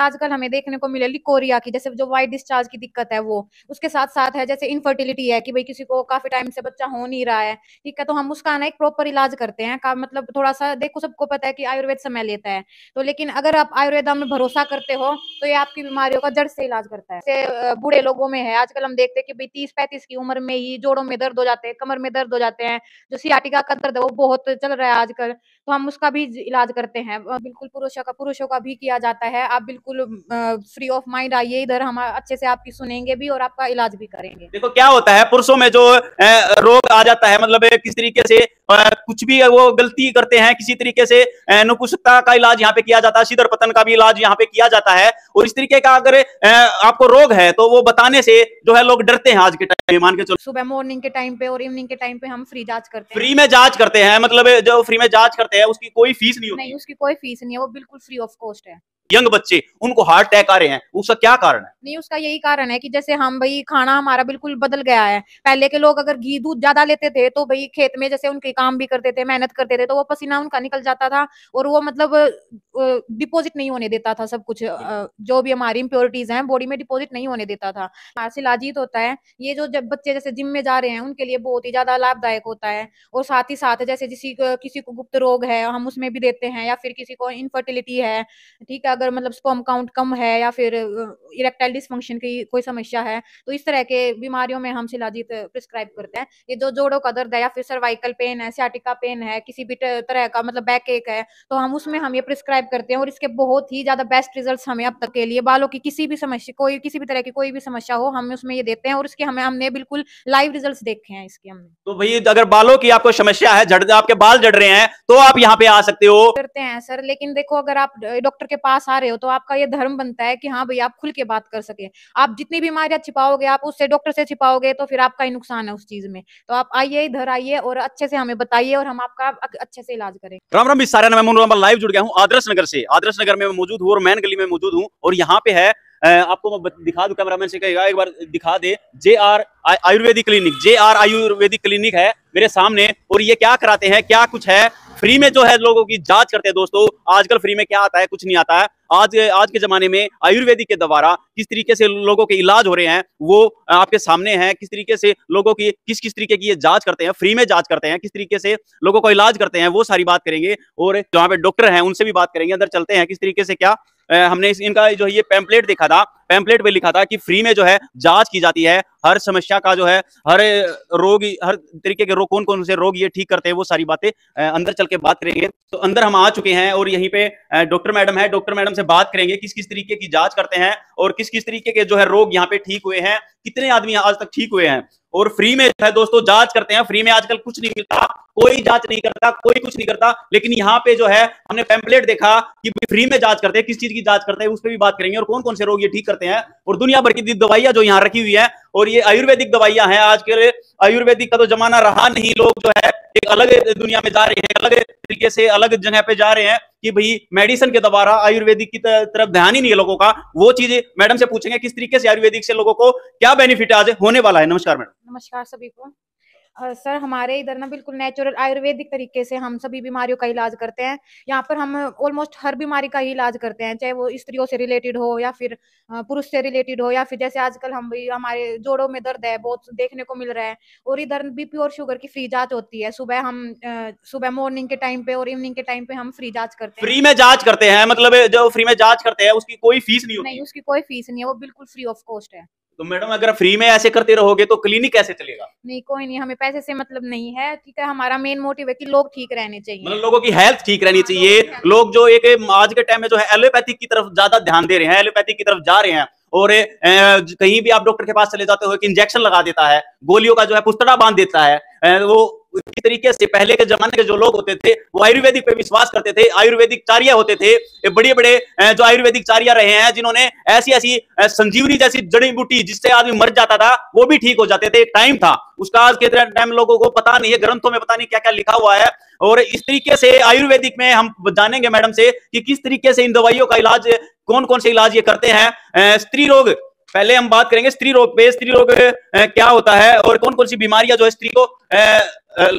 आजकल हमें देखने को मिले लिकोरिया की, जैसे जो वाइट डिस्चार्ज की दिक्कत है वो, उसके साथ साथ है जैसे इनफर्टिलिटी है कि भाई किसी को काफी टाइम से बच्चा हो नहीं रहा है, ठीक है, तो हम उसका ना एक प्रॉपर इलाज करते हैं का मतलब थोड़ा सा देखो सबको पता है कि आयुर्वेद समय लेता है, तो लेकिन अगर आप आयुर्वेदा में भरोसा करते हो तो ये आपकी बीमारियों का जड़ से इलाज करता है। जैसे बूढ़े लोगों में है आजकल हम देखते हैं कि भाई 30-35 की उम्र में ही जोड़ों में दर्द हो जाते हैं, कमर में दर्द हो जाते हैं, जो सियाटिका का दर्द है वो बहुत चल रहा है आजकल, तो हम उसका भी इलाज करते हैं। बिल्कुल पुरुषों का भी किया जाता है। आप बिल्कुल फ्री ऑफ माइंड आइए इधर, हम अच्छे से आपकी सुनेंगे भी और आपका इलाज भी करेंगे। देखो क्या होता है पुरुषों में जो रोग आ जाता है, मतलब किस तरीके से कुछ भी वो गलती करते हैं, किसी तरीके से नुपुंसकता का इलाज यहाँ पे किया जाता है, सीधर पतन का भी इलाज यहाँ पे किया जाता है, और इस तरीके का अगर आपको रोग है तो वो बताने से जो है लोग डरते हैं आज के टाइम में। मान के चलो सुबह मॉर्निंग के टाइम पे और इवनिंग के टाइम पे हम फ्री जांच करते हैं। फ्री में जांच करते हैं, मतलब जो फ्री में जांच करते हैं उसकी कोई फीस नहीं होती? नहीं, उसकी कोई फीस नहीं है, वो बिल्कुल फ्री ऑफ कॉस्ट है। यंग बच्चे उनको हार्ट अटैक आ रहे हैं, उसका क्या कारण है? नहीं, उसका यही कारण है कि जैसे हम भाई खाना हमारा बिल्कुल बदल गया है। पहले के लोग अगर घी दूध ज्यादा लेते थे तो भाई खेत में जैसे उनके काम भी करते थे, मेहनत करते थे, तो वो पसीना उनका निकल जाता था और वो मतलब डिपॉजिट नहीं होने देता था सब कुछ, जो भी हमारी इम्प्योरिटीज हैं बॉडी में डिपॉजिट नहीं होने देता था। शिलाजीत होता है ये जो जब बच्चे जैसे जिम में जा रहे हैं उनके लिए बहुत ही ज्यादा लाभदायक होता है, और साथ ही साथ जैसे किसी को गुप्त रोग है हम उसमें भी देते हैं, या फिर किसी को इनफर्टिलिटी है, ठीक है, अगर मतलब स्पर्म काउंट कम है या फिर इरेक्टाइल डिसफंक्शन की कोई समस्या है, तो इस तरह के बीमारियों में हम शिलाजीत प्रिस्क्राइब करते हैं। ये जो जोड़ों का दर्द है या फिर सर्वाइकल पेन है, सियाटिका पेन है, किसी भी तरह का मतलब बैक एक है, तो हम उसमें हम ये प्रिस्क्राइब करते हैं, और इसके बहुत ही ज्यादा बेस्ट रिजल्ट्स हमें अब तक के लिए बालों की किसी भी समस्या, कोई किसी भी तरह की कोई भी समस्या हो हम उसमें ये देते हैं, और इसके हमने बिल्कुल लाइव रिजल्ट देखे हैं इसके हमने। तो भाई अगर बालों की आपको समस्या है, आपके बाल झड़ रहे हैं, तो आप यहाँ पे आ सकते हो। करते हैं सर, लेकिन देखो अगर आप डॉक्टर के पास आ रहे हो तो आपका ये धर्म बनता है कि हाँ भाई आप खुल के बात कर सके। आप जितनी बीमारियां छिपाओगे, आप उससे डॉक्टर से छिपाओगे तो फिर आपका ही नुकसान है उस चीज में। तो आप आइए इधर आइए और अच्छे से हमें बताइए और हम आपका अच्छे से इलाज करेंगे। राम राम, सारे मैं लाइव जुड़ गया हूँ आदर्श नगर से। आदर्श नगर में मौजूद हूँ और मैन गली में मौजूद हूँ, और यहाँ पे है आपको मैं दिखा दूं, कैमरामैन से कहेगा एक बार दिखा दे, JR Ayurvedic clinic. JR Ayurvedic clinic है मेरे सामने, और ये क्या कराते हैं, क्या कुछ है, फ्री में जो है लोगों की जांच करते हैं। दोस्तों आजकल फ्री में क्या आता है, कुछ नहीं आता है। आज के जमाने में आयुर्वेदिक के द्वारा किस तरीके से लोगों के इलाज हो रहे हैं वो आपके सामने है। किस तरीके से लोगों की किस तरीके की ये जांच करते हैं, फ्री में जांच करते हैं, किस तरीके से लोगों को इलाज करते हैं, वो सारी बात करेंगे। और जहाँ पे डॉक्टर हैं उनसे भी बात करेंगे। अंदर चलते हैं, किस तरीके से क्या हमने इनका जो ये पैम्पलेट देखा था, पैम्पलेट पे लिखा था कि फ्री में जो है जांच की जाती है, हर समस्या का जो है, हर रोग, हर तरीके के रोग, कौन कौन से रोग ये ठीक करते हैं, वो सारी बातें अंदर चल के बात करेंगे। तो अंदर हम आ चुके हैं और यहीं पे डॉक्टर मैडम है, डॉक्टर मैडम से बात करेंगे किस किस तरीके की जांच करते हैं और किस किस तरीके के जो है रोग यहाँ पे ठीक हुए हैं, कितने आदमी आज तक ठीक हुए हैं। और फ्री में जो है दोस्तों जांच करते हैं। फ्री में आजकल कुछ नहीं मिलता, कोई जांच नहीं करता, कोई कुछ नहीं करता, लेकिन यहाँ पे जो है हमने पैम्पलेट देखा कि फ्री में जांच करते हैं। किस चीज की जांच करते हैं उस पर भी बात करेंगे, और कौन कौन से रोग ये ठीक करते हैं, और दुनिया भर की दवाइयां जो यहाँ रखी हुई है, और ये आयुर्वेदिक दवाइयां हैं। आज के आयुर्वेदिक का तो जमाना रहा नहीं, लोग जो है एक अलग दुनिया में जा रहे हैं, अलग तरीके से अलग जगह पे जा रहे हैं कि भाई मेडिसिन के द्वारा आयुर्वेदिक की तरफ ध्यान ही नहीं है लोगों का। वो चीजें मैडम से पूछेंगे किस तरीके से आयुर्वेदिक से लोगों को क्या बेनिफिट आज होने वाला है। नमस्कार मैडम। नमस्कार सभी को। सर हमारे इधर ना बिल्कुल नेचुरल आयुर्वेदिक तरीके से हम सभी बीमारियों का इलाज करते हैं। यहाँ पर हम ऑलमोस्ट हर बीमारी का ही इलाज करते हैं, चाहे वो स्त्रियों से रिलेटेड हो या फिर पुरुष से रिलेटेड हो, या फिर जैसे आजकल हम भी हमारे जोड़ों में दर्द है बहुत देखने को मिल रहा है, और इधर बीपी और शुगर की फ्री जांच होती है। सुबह मॉर्निंग के टाइम पे और इवनिंग के टाइम पे हम फ्री जांच करते हैं। फ्री में जांच करते हैं, मतलब जो फ्री में जांच करते हैं उसकी कोई फीस नहीं होती? नहीं, उसकी कोई फीस नहीं है, वो बिल्कुल फ्री ऑफ कॉस्ट है। तो मैडम अगर फ्री में ऐसे करते रहोगे तो क्लिनिक कैसे चलेगा? नहीं, कोई नहीं, हमें पैसे से मतलब नहीं है, ठीक है, हमारा मेन मोटिव है कि लोग ठीक रहने चाहिए, मतलब लोगों की हेल्थ ठीक रहनी चाहिए। लोग जो एक आज के टाइम में जो है एलोपैथिक की तरफ ज्यादा ध्यान दे रहे हैं, एलोपैथिक की तरफ जा रहे हैं, और कहीं भी आप डॉक्टर के पास चले जाते हो एक इंजेक्शन लगा देता है, गोलियों का जो है पुस्तड़ा बांध देता है। वो इस तरीके से पहले के जमाने के जो लोग होते थे वो आयुर्वेदिक पे विश्वास करते थे, आयुर्वेदिक चार्य होते थे, बड़े बड़े जो आयुर्वेदिक चार्य रहे हैं, जिन्होंने ऐसी ऐसी संजीवनी जैसी जड़ी बूटी जिससे आदमी मर जाता था वो भी ठीक हो जाते थे। टाइम था उसका, आज के टाइम लोगों को पता नहीं है, ग्रंथों में पता नहीं क्या क्या लिखा हुआ है। और इस तरीके से आयुर्वेदिक में हम जानेंगे मैडम से कि किस तरीके से इन दवाइयों का इलाज, कौन कौन से इलाज ये करते हैं। स्त्री रोग पहले हम बात करेंगे, स्त्री रोग पे, स्त्री रोग क्या होता है और कौन कौन सी बीमारियां जो है स्त्री को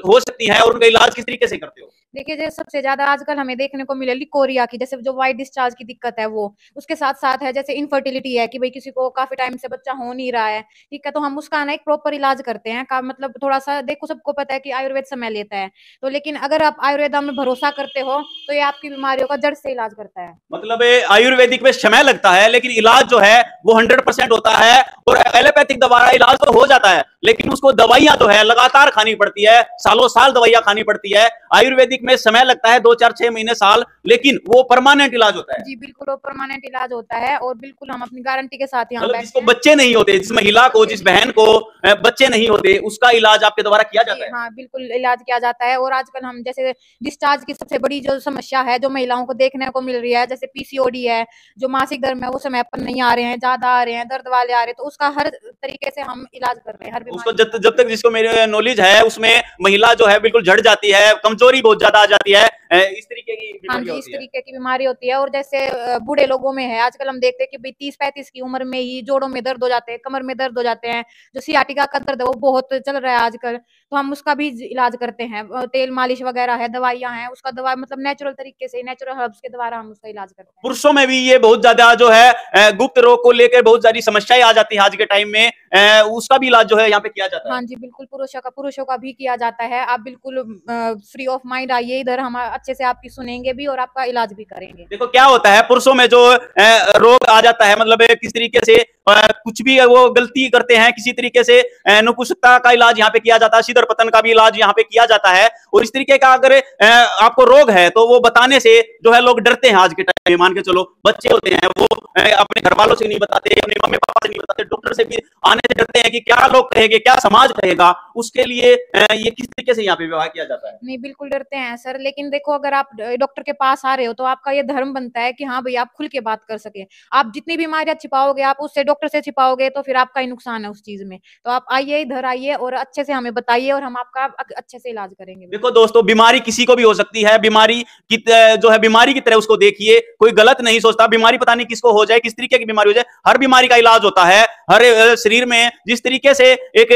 हो सकती है और उनका इलाज किस तरीके से करते हो? देखिए, जैसे सबसे ज़्यादा आजकल हमें देखने को मिले लिकोरिया की, जैसे जो व्हाइट डिस्चार्ज की दिक्कत है वो, उसके साथ-साथ है जैसे इनफर्टिलिटी है कि भई किसी को काफ़ी टाइम से बच्चा हो नहीं रहा है, ठीक है? तो हम उसका ना एक प्रॉपर इलाज करते हैं का मतलब थोड़ा-सा देखो सबको पता है कि आयुर्वेद समय लेता है, तो लेकिन अगर आप आयुर्वेदा में भरोसा करते हो, तो ये आपकी बीमारियों का जड़ से इलाज करता है। मतलब आयुर्वेदिक में समय लगता है, लेकिन इलाज जो है वो 100% होता है। और एलोपैथिक द्वारा इलाज तो हो जाता है, लेकिन उसको दवाइयां जो है लगातार खानी पड़ती है, सालों साल दवाइयां खानी पड़ती है। आयुर्वेदिक में समय लगता है 2 4 6 महीने साल, लेकिन वो परमानेंट इलाज होता है। जी, बिल्कुल वो परमानेंट इलाज होता है और बिल्कुल हम अपनी गारंटी के साथ यहाँ मतलब बैठते जिसको हैं। बच्चे नहीं होते, जिस महिला को, जिस बहन को बच्चे नहीं होते, उसका इलाज आपके द्वारा किया जी, जाता है। हाँ, बिल्कुल इलाज किया जाता है और आजकल हम जैसे डिस्चार्ज की सबसे बड़ी जो समस्या है, जो महिलाओं को देखने को मिल रही है, जैसे पीसीओडी है, जो मासिक धर्म है, वो समय पर नहीं आ रहे हैं, ज़्यादा आ रहे हैं, दर्द वाले आ रहे हैं, तो उसका हर तरीके से हम इलाज कर रहे हैं, हर उसको बीमारी का जब इलाज जब कर तक रहे हैं। जिसको मेरे नॉलेज है, उसमें महिला जो है बिल्कुल झड़ जाती है, कमजोरी बहुत ज्यादा आ जाती है, इस तरीके की हाँ बीमारी जी, इस होती है। तरीके की बीमारी होती है और जैसे बूढ़े लोगों में है, आजकल हम देखते हैं कि भई 30-35 की उम्र में ही जोड़ों में दर्द हो जाते हैं, कमर में दर्द हो जाते हैं, जो सियाटिका का दर्द है वो बहुत चल रहा है आजकल, तो हम उसका भी इलाज करते हैं। तेल मालिश वगैरह है, दवाइयाँ हैं, उसका दवा मतलब नेचुरल तरीके से नेचुरल हर्ब्स के द्वारा हम उसका इलाज करते हैं। पुरुषों में भी ये बहुत ज्यादा जो है गुप्त रोग को लेकर बहुत सारी समस्याएं आ जाती है आज के टाइम में, उसका भी इलाज जो है यहाँ पे किया जाता है। हाँ जी, बिल्कुल पुरुषों का भी किया जाता है। आप बिल्कुल फ्री ऑफ माइंड आइए इधर, हम अच्छे से आपकी सुनेंगे भी और आपका इलाज भी करेंगे। देखो क्या होता है, पुरुषों में जो रोग आ जाता है, मतलब किस तरीके से कुछ भी वो गलती करते हैं, किसी तरीके से नुपुंसकता का इलाज यहाँ पे किया जाता है, शीघ्र पतन का भी इलाज यहाँ पे किया जाता है। और इस तरीके का अगर आपको रोग है तो वो बताने से जो है लोग डरते हैं आज के टाइम में। मान के चलो, बच्चे होते हैं वो अपने घर वालों से नहीं बताते, अपने मम्मी पापा से नहीं बताते, डॉक्टर से भी आने से डरते हैं कि क्या लोग कहेंगे, क्या समाज कहेगा। उसके लिए ये किस तरीके से यहाँ पे व्यवहार किया जाता है। नहीं, बिल्कुल डरते हैं सर, लेकिन देखो अगर आप डॉक्टर के पास आ रहे हो तो आपका ये धर्म बनता है कि हाँ भई आप खुल के बात कर सकें। आप जितनी बीमारियाँ छिपाओगे, आप उससे डॉक्टर से छिपाओगे तो फिर आपका ही नुकसान है उस चीज़ में। तो आप आइए, इधर आइए और अच्छे से हमें बताइए और हम आपका अच्छे से इलाज करेंगे देखो बिल्कुल। दोस्तों, बीमारी किसी को भी हो सकती है। बीमारी की जो है बीमारी की तरह उसको देखिए, कोई गलत नहीं सोचता। बीमारी पता नहीं किसको हो जाए, किस तरीके की बीमारी हो जाए, हर बीमारी का इलाज होता है। हर शरीर में जिस तरीके से एक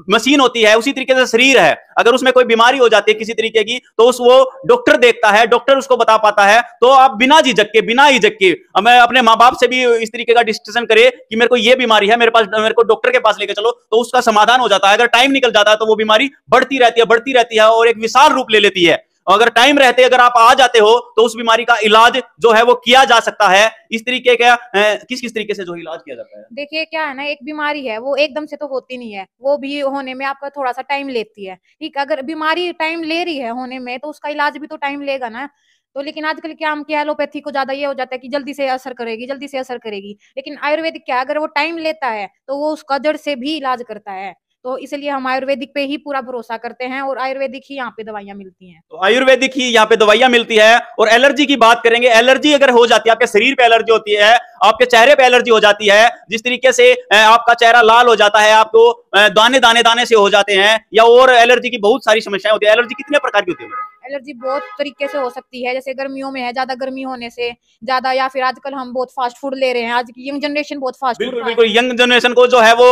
मशीन होती है, उसी तरीके से शरीर है। अगर उसमें कोई बीमारी हो जाती है किसी तरीके की, तो उस वो डॉक्टर देखता है, डॉक्टर उसको बता पाता है। तो आप बिना झिझक के, बिना हिचक के, मैं अपने माँ बाप से भी इस तरीके का डिस्कशन करे कि मेरे को ये बीमारी है, मेरे को डॉक्टर के पास लेके चलो, तो उसका समाधान हो जाता है। अगर टाइम निकल जाता है तो वो बीमारी बढ़ती रहती है और एक विशाल रूप ले लेती है। अगर टाइम रहते अगर आप आ जाते हो तो उस बीमारी का इलाज जो है वो किया जा सकता है। इस तरीके का किस किस तरीके से जो इलाज किया जाता है। देखिए क्या है ना, एक बीमारी है वो एकदम से तो होती नहीं है, वो भी होने में आपका थोड़ा-सा टाइम लेती है, ठीक है? अगर बीमारी टाइम ले रही है होने में तो उसका इलाज भी तो टाइम लेगा ना। तो लेकिन आजकल क्या हम क्या एलोपैथी को ज़्यादा ये हो जाता है कि जल्दी से असर करेगी, जल्दी से असर करेगी। लेकिन आयुर्वेदिक क्या है, अगर वो टाइम लेता है तो वो उसका जड़ से भी इलाज करता है। तो इसलिए हम आयुर्वेदिक पे ही पूरा भरोसा करते हैं और आयुर्वेदिक ही यहाँ पे दवाइयाँ मिलती हैं। तो आयुर्वेदिक ही यहाँ पे दवाइयां मिलती है। और एलर्जी की बात करेंगे, एलर्जी अगर हो जाती है, आपके शरीर पे एलर्जी होती है, आपके चेहरे पे एलर्जी हो जाती है, जिस तरीके से आपका चेहरा लाल हो जाता है, आपको दाने दाने दाने से हो जाते हैं, या और एलर्जी की बहुत सारी समस्याएं होती है। एलर्जी कितने प्रकार की होती है? एलर्जी बहुत तरीके से हो सकती है, जैसे गर्मियों में है, ज़्यादा गर्मी होने से, ज़्यादा या फिर आजकल हम बहुत फास्ट फूड ले रहे हैं, आज की यंग जनरेशन बहुत फास्ट फूड बिल्कुल खा बिल्कुल, रहे हैं। यंग जनरेशन को जो है वो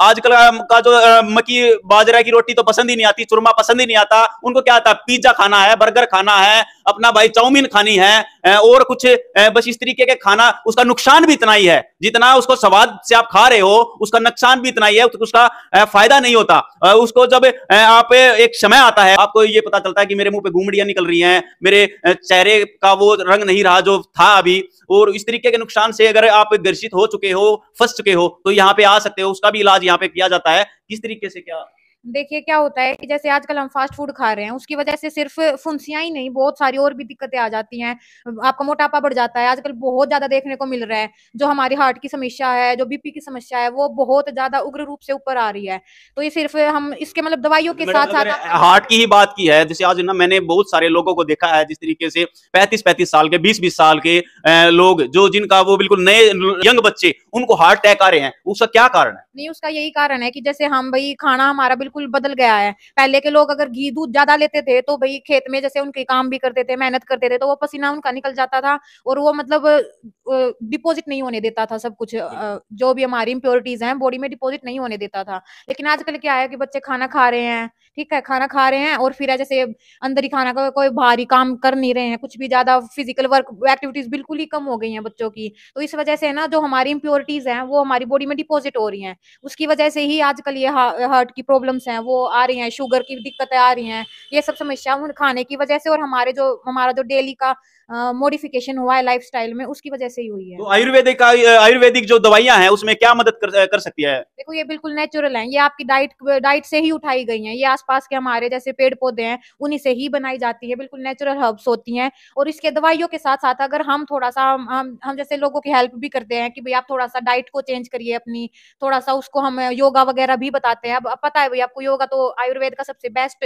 आजकल का जो मक्की बाजरा की रोटी तो पसंद ही नहीं आती, चूरमा पसंद ही नहीं आता। उनको क्या आता है, पिज्जा खाना है, बर्गर खाना है, अपना भाई चाउमीन खानी है, और कुछ बस इस तरीके के खाना। उसका नुकसान भी इतना ही है, जितना उसको स्वाद से आप खा रहे हो उसका नुकसान भी इतना ही है, उसका फायदा नहीं होता। उसको जब आप एक समय आता है, आपको ये पता चलता है कि मेरे मुंह पे घुमड़ियां निकल रही हैं, मेरे चेहरे का वो रंग नहीं रहा जो था अभी। और इस तरीके के नुकसान से अगर आप ग्रसित हो चुके हो, फंस चुके हो, तो यहाँ पे आ सकते हो, उसका भी इलाज यहाँ पे किया जाता है। किस तरीके से क्या? देखिए क्या होता है कि जैसे आजकल हम फास्ट फूड खा रहे हैं, उसकी वजह से सिर्फ फुंसियाँ ही नहीं, बहुत सारी और भी दिक्कतें आ जाती हैं। आपका मोटापा बढ़ जाता है, आजकल बहुत ज़्यादा देखने को मिल रहा है। जो हमारी हार्ट की समस्या है, जो बीपी की समस्या है, वो बहुत ज़्यादा उग्र रूप से ऊपर आ रही है। तो ये सिर्फ हम इसके मतलब दवाइयों के मैडम, साथ-साथ अगर आपका हार्ट की ही बात की है, जैसे आज ना मैंने बहुत सारे लोगों को देखा है, जिस तरीके से 35-35 साल के, 20-20 साल के लोग, जो जिनका वो बिल्कुल नए यंग बच्चे, उनको हार्ट अटैक आ रहे हैं। उसका क्या कारण है? नहीं, उसका यही कारण है कि जैसे हम भई खाना हमारा बिल्कुल बिल्कुल बदल गया है। पहले के लोग अगर घी दूध ज्यादा लेते थे तो भाई खेत में जैसे उनके काम भी करते थे, मेहनत करते थे, तो वो पसीना उनका निकल जाता था और वो मतलब डिपॉजिट नहीं होने देता था सब कुछ, जो भी हमारी इम्प्योरिटीज हैं बॉडी में डिपॉजिट नहीं होने देता था। लेकिन आजकल क्या है कि बच्चे खाना खा रहे हैं, ठीक है, खाना खा रहे हैं और फिर जैसे अंदर ही खाना का कोई भारी काम कर नहीं रहे हैं, कुछ भी ज्यादा फिजिकल वर्क एक्टिविटीज बिल्कुल ही कम हो गई हैं बच्चों की। तो इस वजह से ना जो हमारी इम्प्योरिटीज हैं वो हमारी बॉडी में डिपॉजिट हो रही हैं, उसकी वजह से ही आजकल ये हार्ट की प्रॉब्लम्स हैं वो आ रही हैं, शुगर की दिक्कतें आ रही हैं। ये सब समस्या खाने की वजह से और हमारा जो डेली का मॉडिफिकेशन हुआ है लाइफस्टाइल में, उसकी वजह से ही हुई है। तो आयुर्वेदिक जो दवाइयां हैं उसमें क्या मदद कर सकती है? देखो ये बिल्कुल नेचुरल है, ये आपकी डाइट से ही उठाई गई हैं, ये आसपास के हमारे जैसे पेड़ पौधे हैं उन्हीं से ही बनाई जाती है, बिल्कुल नेचुरल हर्ब्स होती हैं। और इसके दवाइयों के साथ साथ अगर हम थोड़ा सा हम जैसे लोगों की हेल्प भी करते हैं कि भाई आप थोड़ा सा डाइट को चेंज करिए अपनी, थोड़ा सा उसको हम योगा वगैरह भी बताते हैं। अब पता है भाई आपको, योगा तो आयुर्वेद का सबसे बेस्ट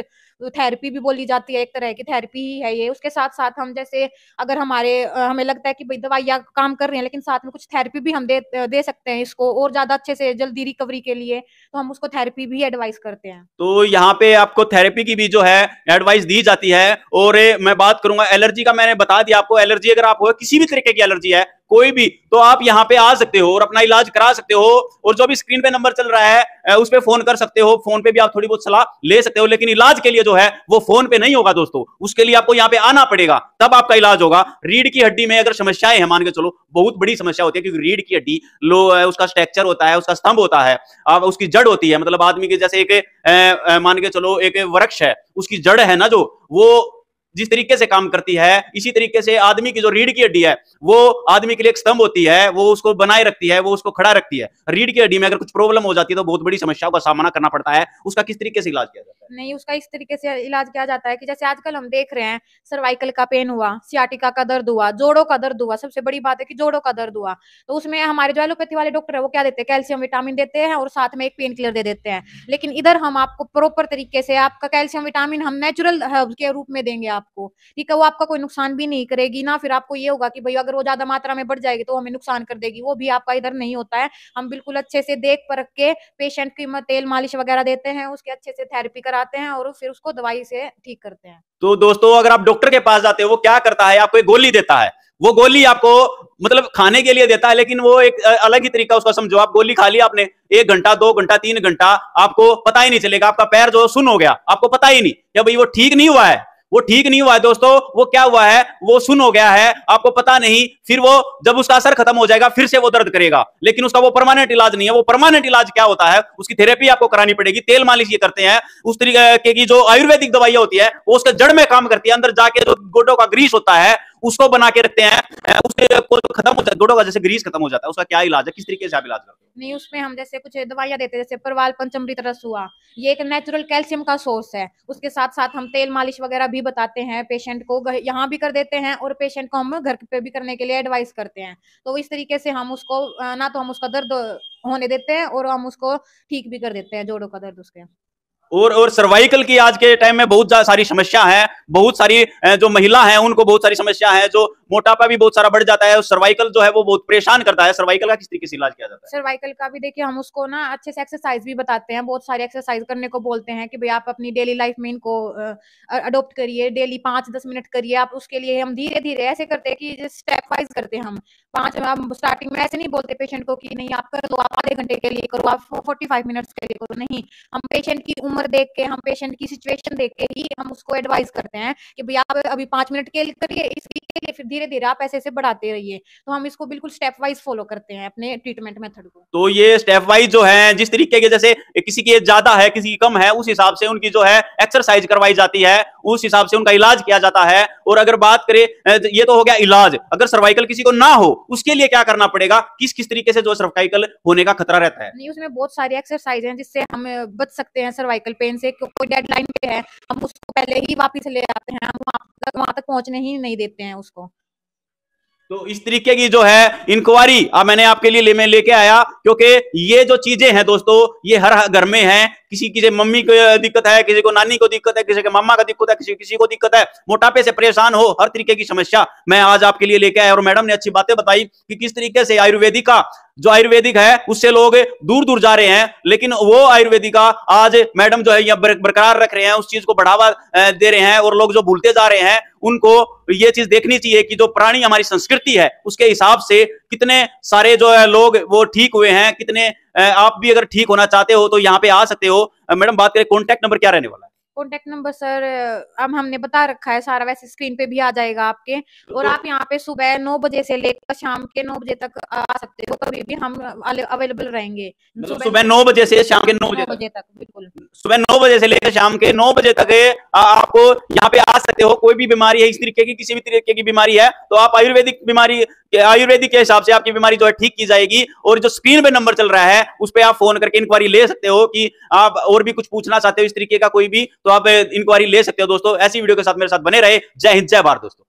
थेरेपी भी बोली जाती है, एक तरह की थेरेपी ही है ये। उसके साथ साथ हम जैसे अगर हमें लगता है कि भाई दवाइयाँ काम कर रही हैं लेकिन साथ में कुछ थेरेपी भी हम दे सकते हैं इसको और ज्यादा अच्छे से जल्दी रिकवरी के लिए, तो हम उसको थेरेपी भी एडवाइस करते हैं। तो यहाँ पे आपको थेरेपी की भी जो है एडवाइस दी जाती है। और मैं बात करूंगा एलर्जी का, मैंने बता दिया आपको, एलर्जी अगर आप हो किसी भी तरीके की एलर्जी है कोई भी, तो आप यहाँ पे आ सकते हो और अपना इलाज करा सकते हो। और जो भी स्क्रीन पे नंबर चल रहा है उस पे फोन कर सकते हो, फोन पे भी आप थोड़ी बहुत सलाह ले सकते हो, लेकिन इलाज के लिए जो है वो फोन पे नहीं होगा दोस्तों, उसके लिए आपको यहाँ पे आना पड़ेगा, तब आपका इलाज होगा। रीढ़ की हड्डी में अगर समस्याएं हैं, मान के चलो बहुत बड़ी समस्या होती है, क्योंकि रीढ़ की हड्डी लो है, उसका स्ट्रक्चर होता है, उसका स्तंभ होता है, अब उसकी जड़ होती है, मतलब आदमी के जैसे एक मान के चलो एक वृक्ष है, उसकी जड़ है ना जो, वो जिस तरीके से काम करती है, इसी तरीके से आदमी की जो रीढ़ की हड्डी है वो आदमी के लिए एक स्तंभ होती है, वो उसको बनाए रखती है, वो उसको खड़ा रखती है। रीढ़ की हड्डी में अगर कुछ प्रॉब्लम हो जाती है तो बहुत बड़ी समस्याओं का सामना करना पड़ता है। उसका किस तरीके से इलाज किया जाता है? नहीं, उसका इस तरीके से इलाज किया जाता है कि जैसे आजकल हम देख रहे हैं सर्वाइकल का पेन हुआ, सियाटिका का दर्द हुआ, जोड़ों का दर्द हुआ, सबसे बड़ी बात है कि जोड़ों का दर्द हुआ, तो उसमें हमारे जो एलोपैथी वाले डॉक्टर है वो क्या देते हैं, कैल्शियम विटामिन देते हैं और साथ में एक पेन किलर दे देते हैं। लेकिन इधर हम आपको प्रॉपर तरीके से आपका कैल्शियम विटामिन हम नेचुरल हर्ब के रूप में देंगे आपको, ठीक है, वो आपका कोई नुकसान भी नहीं करेगी ना, फिर आपको ये होगा कि भाई अगर वो ज्यादा मात्रा में बढ़ जाएगी तो हमें नुकसान कर देगी, वो भी आपका इधर नहीं होता है। हम बिल्कुल अच्छे से देख परख के पेशेंट की तेल मालिश वगैरह देते हैं, उसके अच्छे से थेरेपी कराते हैं और फिर उसको दवाई से ठीक करते हैं। तो दोस्तों अगर आप डॉक्टर के पास जाते हो, वो क्या करता है, आपको एक गोली देता है, वो गोली आपको मतलब खाने के लिए देता है, लेकिन वो एक अलग ही तरीका उसका समझो। आप गोली खा लिया आपने, 1 घंटा 2 घंटा 3 घंटा आपको पता ही नहीं चलेगा, आपका पैर जो सुन हो गया, आपको पता ही नहीं कि भाई वो ठीक नहीं हुआ है, वो ठीक नहीं हुआ है दोस्तों, वो क्या हुआ है, वो सुन हो गया है, आपको पता नहीं। फिर वो जब उसका असर खत्म हो जाएगा फिर से वो दर्द करेगा, लेकिन उसका वो परमानेंट इलाज नहीं है। वो परमानेंट इलाज क्या होता है, उसकी थेरेपी आपको करानी पड़ेगी, तेल मालिश ये करते हैं। उस तरीके की जो आयुर्वेदिक दवाइयां होती है वो उसके जड़ में काम करती है, अंदर जाके जो गोडों का ग्रीस होता है उसको बना के रखते हैं, उसके खत्म हो जाता है, गोडों का जैसे ग्रीस खत्म हो जाता है, उसका क्या इलाज है, किस तरीके से आप इलाज करते हो? नहीं, उसमें हम जैसे कुछ दवाइयां देते हैं, जैसे परवाल पंचमृत रस हुआ, ये एक नेचुरल कैल्शियम का सोर्स है। उसके साथ साथ हम तेल मालिश वगैरह भी बताते हैं पेशेंट को, यहाँ भी कर देते हैं और पेशेंट को हम घर पे भी करने के लिए एडवाइस करते हैं। तो इस तरीके से हम उसको ना तो हम उसका दर्द होने देते हैं और हम उसको ठीक भी कर देते हैं, जोड़ों का दर्द उसके। और सर्वाइकल की आज के टाइम में बहुत सारी समस्या है, बहुत सारी जो महिला है उनको बहुत सारी समस्या है, जो मोटापा भी बहुत सारा बढ़ जाता है, सर्वाइकल जो है वो बहुत परेशान करता है। सर्वाइकल का किस तरीके से इलाज किया जाता है? सर्वाइकल का भी देखिए हम उसको ना अच्छे से एक्सरसाइज भी बताते हैं, बहुत सारी एक्सरसाइज करने को बोलते हैं कि भाई आप अपनी डेली लाइफ में इनको अडोप्ट करिए, डेली 5-10 मिनट करिए आप। उसके लिए हम धीरे धीरे ऐसे करते हैं कि स्टेप वाइज करते हैं हम। हम स्टार्टिंग में ऐसे नहीं बोलते पेशेंट को कि नहीं आप कर दो, आप आधे घंटे के लिए करो, आप 45 मिनट्स के लिए करो, नहीं। हम पेशेंट की उम्र देख के, हम पेशेंट की सिचुएशन देख के ही हम उसको एडवाइस करते हैं कि भाई आप अभी 5 मिनट के लिए करिए, इस वीक के लिए, फिर धीरे धीरे आप ऐसे ऐसे बढ़ाते रहिए। तो हम इसको बिल्कुल स्टेप वाइज फॉलो करते हैं अपने ट्रीटमेंट मेथड को। तो ये स्टेप वाइज जो है, जिस तरीके के जैसे किसी की एज ज्यादा है किसी की कम है, उस हिसाब से उनकी जो है एक्सरसाइज करवाई जाती है, उस हिसाब से उनका इलाज किया जाता है। और अगर बात करें, ये तो हो गया इलाज, अगर सर्वाइकल किसी को ना हो उसके लिए क्या करना पड़ेगा, किस किस तरीके से जो सर्वाइकल होने का खतरा रहता है? नहीं, उसमें बहुत सारी एक्सरसाइज हैं जिससे हम बच सकते हैं सर्वाइकल पेन से। कोई डेडलाइन पे है हम उसको पहले ही वापस ले आते हैं, हम वहां तक पहुंचने ही नहीं देते हैं उसको। तो इस तरीके की जो है इंक्वायरी मैंने आपके लिए मैं लेके आया, क्योंकि ये जो चीजें हैं दोस्तों ये हर घर में हैं, किसी की मम्मी को दिक्कत है, किसी को नानी को दिक्कत है, किसी के मामा का दिक्कत है, किसी को दिक्कत है, मोटापे से परेशान हो, हर तरीके की समस्या मैं आज आपके लिए लेके आया। और मैडम ने अच्छी बातें बताई कि किस तरीके से आयुर्वेदिक का जो आयुर्वेदिक है उससे लोग दूर दूर जा रहे हैं, लेकिन वो आयुर्वेदिक का आज मैडम जो है यह बरकरार रख रहे हैं, उस चीज को बढ़ावा दे रहे हैं। और लोग जो भूलते जा रहे हैं उनको ये चीज देखनी चाहिए कि जो पुरानी हमारी संस्कृति है उसके हिसाब से कितने सारे जो है लोग वो ठीक हुए हैं, कितने आप भी अगर ठीक होना चाहते हो तो यहाँ पे आ सकते हो। मैडम बात करें कॉन्टैक्ट नंबर क्या रहने वाला है? कॉन्टेक्ट नंबर सर अब हमने बता रखा है सारा, वैसे स्क्रीन पे भी आ जाएगा आपके। और आप यहाँ पे सुबह 9 बजे से लेकर शाम के 9 बजे तक आ सकते हो, कभी भी हम अवेलेबल रहेंगे। सुबह 9 बजे से शाम के 9 बजे तक बिल्कुल सुबह 9 बजे से लेकर शाम के 9 बजे तक आपको यहाँ पे आ सकते हो। कोई भी बीमारी है इस तरीके की, किसी भी तरीके की बीमारी है तो आप आयुर्वेदिक के हिसाब से आपकी बीमारी जो है ठीक की जाएगी। और जो स्क्रीन पे नंबर चल रहा है उस पर आप फोन करके इंक्वायरी ले सकते हो कि आप और भी कुछ पूछना चाहते हो इस तरीके का कोई भी, तो आप इंक्वायरी ले सकते हो। दोस्तों ऐसी वीडियो के साथ मेरे साथ बने रहे। जय हिंद, जय भारत दोस्तों।